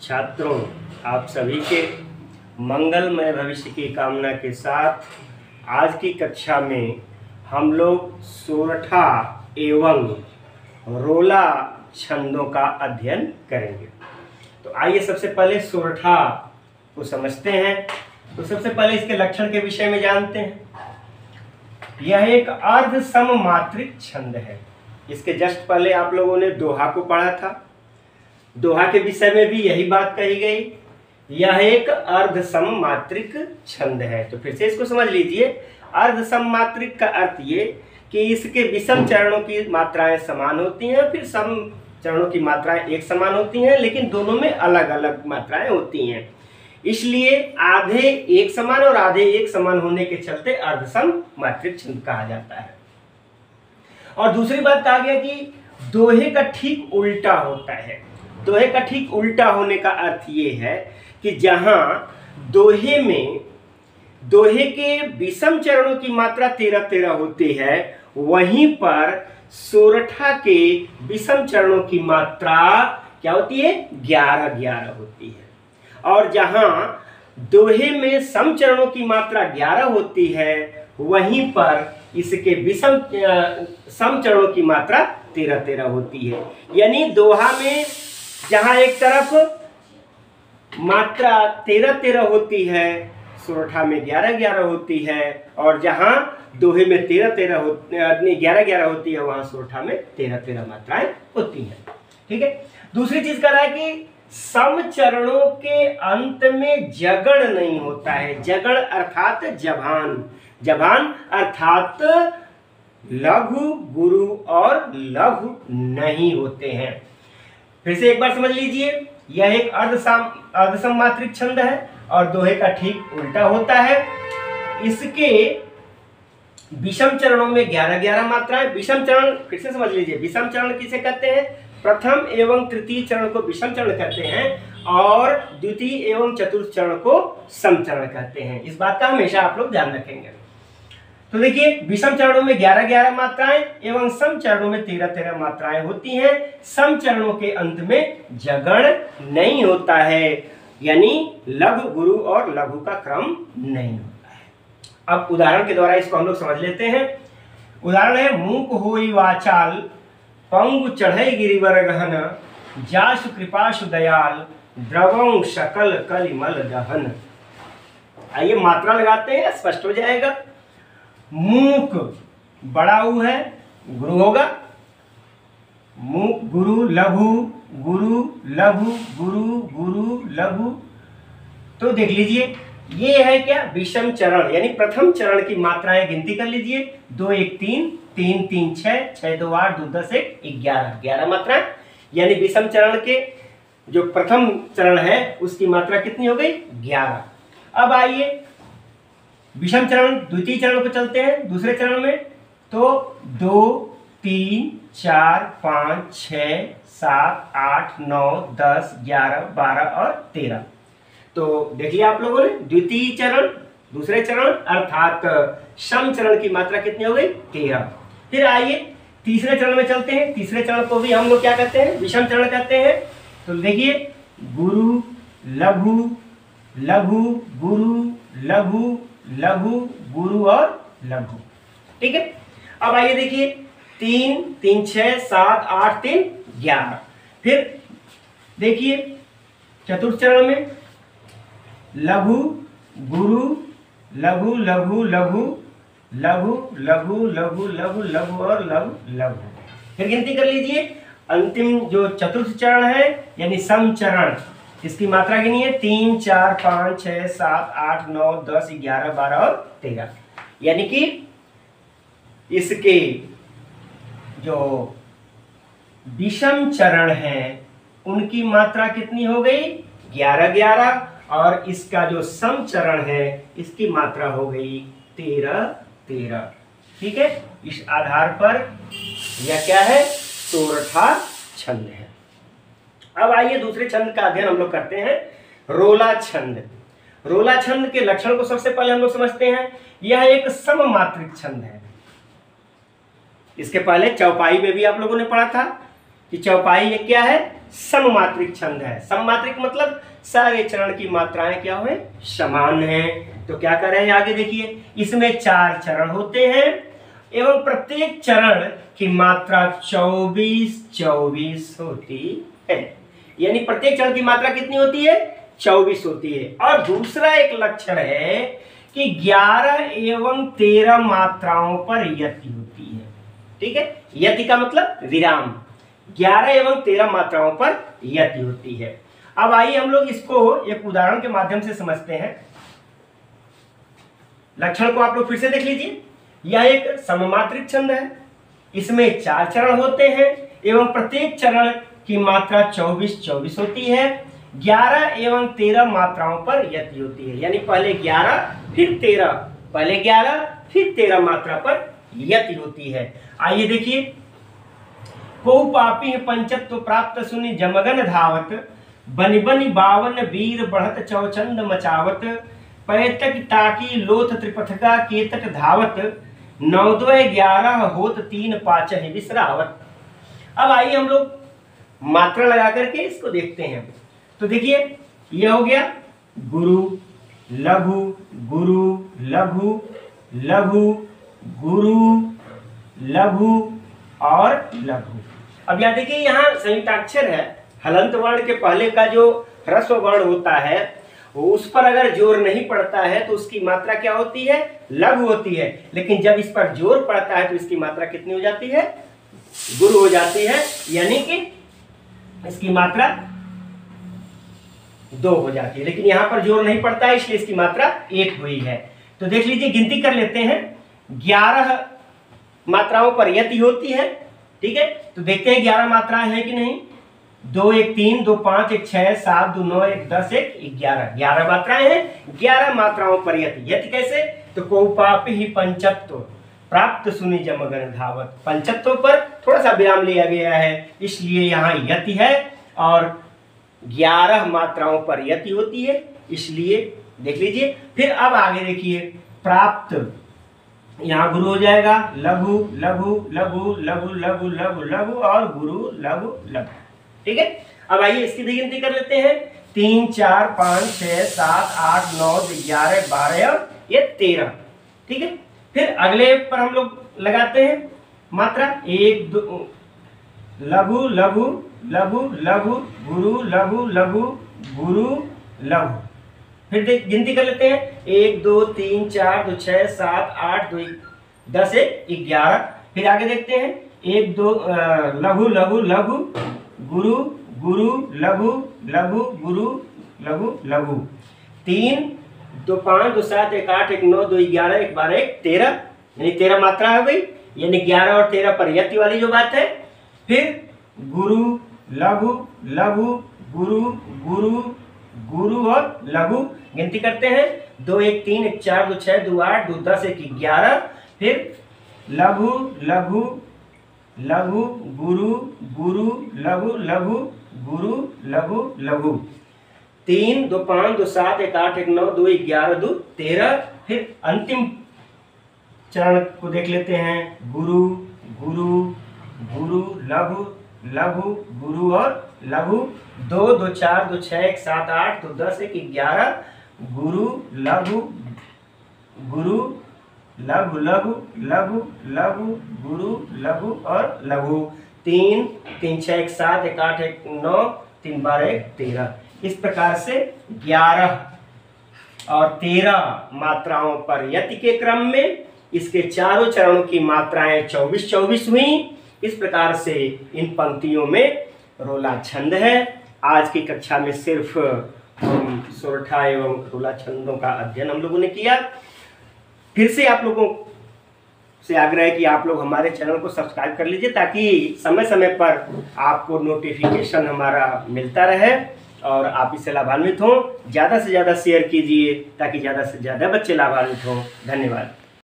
छात्रों, आप सभी के मंगलमय भविष्य की कामना के साथ आज की कक्षा में हम लोग सोरठा एवं रोला छंदों का अध्ययन करेंगे। तो आइए सबसे पहले सोरठा को समझते हैं। तो सबसे पहले इसके लक्षण के विषय में जानते हैं। यह एक अर्ध सममात्रिक छंद है। इसके जस्ट पहले आप लोगों ने दोहा को पढ़ा था। दोहा के विषय में भी यही बात कही गई। यह एक अर्ध सममात्रिक छंद है। तो फिर से इसको समझ लीजिए। अर्ध सममात्रिक का अर्थ ये कि इसके विषम चरणों की मात्राएं समान होती हैं, फिर सम चरणों की मात्राएं एक समान होती हैं, लेकिन दोनों में अलग अलग मात्राएं होती हैं। इसलिए आधे एक समान और आधे एक समान होने के चलते अर्ध सममात्रिक छंद कहा जाता है। और दूसरी बात कहा गया कि दोहे का ठीक उल्टा होता है। दोहे का ठीक उल्टा होने का अर्थ ये है कि जहां दोहे के विषम चरणों की मात्रा 13-13 होती है, वहीं पर सोरठा के विषम चरणों की मात्रा क्या होती है? 11-11 होती है। और जहां दोहे में सम चरणों की मात्रा 11 होती है, वहीं पर इसके विषम सम चरणों की मात्रा 13-13 होती है। यानी दोहा में जहां एक तरफ मात्रा 13-13 होती है, सोरठा में 11-11 होती है, और जहां दोहे में 11-11 होती है, वहां सोरठा में 13-13 मात्राएं होती हैं। ठीक है। दूसरी चीज कह रहा है कि सम चरणों के अंत में जगड़ नहीं होता है। जगड़ अर्थात जभान। जभान अर्थात लघु, गुरु और लघु नहीं होते हैं। फिर से एक बार समझ लीजिए। यह एक अर्ध सममात्रिक छंद है और दोहे का ठीक उल्टा होता है। इसके विषम चरणों में 11-11 मात्राएं। विषम चरण फिर से समझ लीजिए। विषम चरण किसे कहते हैं? प्रथम एवं तृतीय चरण को विषम चरण कहते हैं और द्वितीय एवं चतुर्थ चरण को सम चरण कहते हैं। इस बात का हमेशा आप लोग ध्यान रखेंगे। तो देखिए, विषम चरणों में 11-11 मात्राएं एवं सम चरणों में 13-13 मात्राएं होती हैं। सम चरणों के अंत में जगड़ नहीं होता है, यानी लघु, गुरु और लघु का क्रम नहीं होता है। अब उदाहरण के द्वारा इसको हम लोग समझ लेते हैं। उदाहरण है, मूक होई वाचाल, पंगु चढ़ई गिरिवर गहन, जासु कृपासु दयाल, द्रवं सकल कलिमल दहन। आइए मात्रा लगाते हैं, स्पष्ट हो जाएगा। मूक बड़ा ऊ है, गुरु होगा। मूक गुरु लघु, गुरु लघु, गुरु गुरु लघु। तो देख लीजिए, ये है क्या? विषम चरण, यानी प्रथम चरण की मात्राएं गिनती कर लीजिए। 2 1 3, 3 3 6, 6 2 8, 2 10 1, 11 मात्राएं। यानी विषम चरण के जो प्रथम चरण है उसकी मात्रा कितनी हो गई? 11। अब आइए विषम चरण द्वितीय चरण को चलते हैं। दूसरे चरण में तो 2 3 4 5 6 7 8 9 10 11 12 और 13। तो देखिए आप लोगों ने द्वितीय चरण, दूसरे चरण अर्थात सम चरण की मात्रा कितनी हो गई? 13। फिर आइए तीसरे चरण में चलते हैं। तीसरे चरण को भी हम लोग क्या कहते हैं? विषम चरण कहते हैं। तो देखिए, गुरु लघु, लघु गुरु, लघु लघु, गुरु और लघु। ठीक है। अब आइए देखिए, 3 3 6 7 8 3 11। फिर देखिए चतुर्थ चरण में लघु, गुरु, लघु लघु लघु, लघु लघु लघु लघु लघु और लघु लघु। फिर गिनती कर लीजिए। अंतिम जो चतुर्थ चरण है यानी सम चरण, इसकी मात्रा गिनिए। 3 4 5 6 7 8 9 10 11 12 और 13। यानी कि इसके जो विषम चरण हैं उनकी मात्रा कितनी हो गई? 11-11। और इसका जो सम चरण है इसकी मात्रा हो गई 13-13। ठीक है। इस आधार पर यह क्या है? सोरठा छंद है। अब आइए दूसरे छंद का अध्ययन हम लोग करते हैं, रोला छंद। रोला छंद के लक्षण को सबसे पहले हम लोग समझते हैं। यह एक सममात्रिक छंद है। इसके पहले चौपाई में भी आप लोगों ने पढ़ा था कि चौपाई एक क्या है, सममात्रिक छंद है। सममात्रिक मतलब सारे चरण की मात्राएं क्या हुए, समान हैं। तो क्या कर रहे हैं आगे देखिए, इसमें 4 चरण होते हैं एवं प्रत्येक चरण की मात्रा 24-24 होती है। यानी प्रत्येक चरण की मात्रा कितनी होती है, 24 होती है। और दूसरा एक लक्षण है कि 11 एवं 13 मात्राओं पर यति होती है। ठीक है, यति का मतलब विराम, 11 एवं 13 मात्राओं पर यति होती है। अब आइए हम लोग इसको एक उदाहरण के माध्यम से समझते हैं। लक्षण को आप लोग फिर से देख लीजिए। यह एक सममात्रिक छंद है, इसमें 4 चरण होते हैं एवं प्रत्येक चरण की मात्रा 24-24 होती है। 11 एवं 13 मात्राओं पर यति होती है, यानी पहले 11 फिर 13, पहले 11 फिर 13 मात्रा पर यति होती है। आइए देखिए, को पापी पंचत्व प्राप्त सुनि जमगन धावत, बनि बनि 52 वीर बढ़त चौचंद मचावत, पैतक ताकी लोथ त्रिपथगा केतक धावत, 9 11 होत 3 5 विसरावत। अब आइए हम लोग मात्रा लगा करके इसको देखते हैं। तो देखिए, यह हो गया गुरु लघु गुरु लघु लघु गुरु लघु और लघु। अब यहाँ देखिए, यहाँ संयुक्ताक्षर है, हलंत वर्ण के पहले का जो ह्रस्व वर्ण होता है उस पर अगर जोर नहीं पड़ता है तो उसकी मात्रा क्या होती है, लघु होती है। लेकिन जब इस पर जोर पड़ता है तो इसकी मात्रा कितनी हो जाती है, गुरु हो जाती है, यानी कि इसकी मात्रा 2 हो जाती है। लेकिन यहाँ पर जोर नहीं पड़ता है इसलिए इसकी मात्रा 1 हुई है। तो देख लीजिए, गिनती कर लेते हैं। 11 मात्राओं पर यति होती है। ठीक है, तो देखते हैं 11 मात्राएं हैं कि नहीं। 2 1 3 2 5 1 6 7 2 9 1 10 1 11, 11 मात्राएं हैं। 11 मात्राओं पर यति। यति कैसे, तो को पापी ही पंचत्व प्राप्त सुनि जमगन धावत, पंचत्व पर थोड़ा सा विराम लिया गया है इसलिए यहाँ यति है, और 11 मात्राओं पर यति होती है इसलिए देख लीजिए। फिर अब आगे देखिए, प्राप्त, यहाँ गुरु हो जाएगा, लघु लघु लघु लघु लघु लघु लघु और गुरु लघु लघु। ठीक है, अब आइए इसकी गिनती कर लेते हैं। 3 4 5 6 7 8 9 11 12 और ये 13। ठीक है, फिर अगले पर हम लोग लगाते हैं मात्रा 1 2 लघु लघु लघु लघु गुरु लघु लघु गुरु लघु। फिर गिनती कर लेते हैं, 1 2 3 4 2 6 7 8 2 10 1 11। फिर आगे देखते हैं, 1 2 लघु लघु लघु गुरु गुरु लघु लघु गुरु लघु लघु। 3 2 5 2 7 1 8 1 9 2 11 1 12 1 13, यानी 13 मात्रा हो गई, यानी 11 और 13 पर यति वाली जो बात है। फिर गुरु लघु लघु गुरु गुरु गुरु और लघु। गिनती करते हैं, 2 1 3 1 4 2 6 2 8 2 10 1 11। फिर लघु लघु लघु गुरु गुरु लघु लघु गुरु लघु लघु। 3 2 5 2 7 1 8 1 9 2 11 2 13। फिर अंतिम चरण को देख लेते हैं, गुरु गुरु गुरु लघु लघु गुरु और लघु। 2 2 4 2 6 1 7 8 2 10 1 11 गुरु लघु गुरु लघु लघु लघु लघु गुरु लघु और लघु। 3 3 6 1 7 1 8 1 9 3 12 1 13। इस प्रकार से 11 और 13 मात्राओं पर यति के क्रम में इसके चारों चरणों की मात्राएं 24-24 हुई। इस प्रकार से इन पंक्तियों में रोला छंद है। आज की कक्षा में सिर्फ हम सोरठा एवं रोला छंदों का अध्ययन हम लोगों ने किया। फिर से आप लोगों से आग्रह है कि आप लोग हमारे चैनल को सब्सक्राइब कर लीजिए ताकि समय समय पर आपको नोटिफिकेशन हमारा मिलता रहे और आप इससे लाभान्वित हों। ज़्यादा से ज़्यादा शेयर कीजिए ताकि ज़्यादा से ज़्यादा बच्चे लाभान्वित हों। धन्यवाद।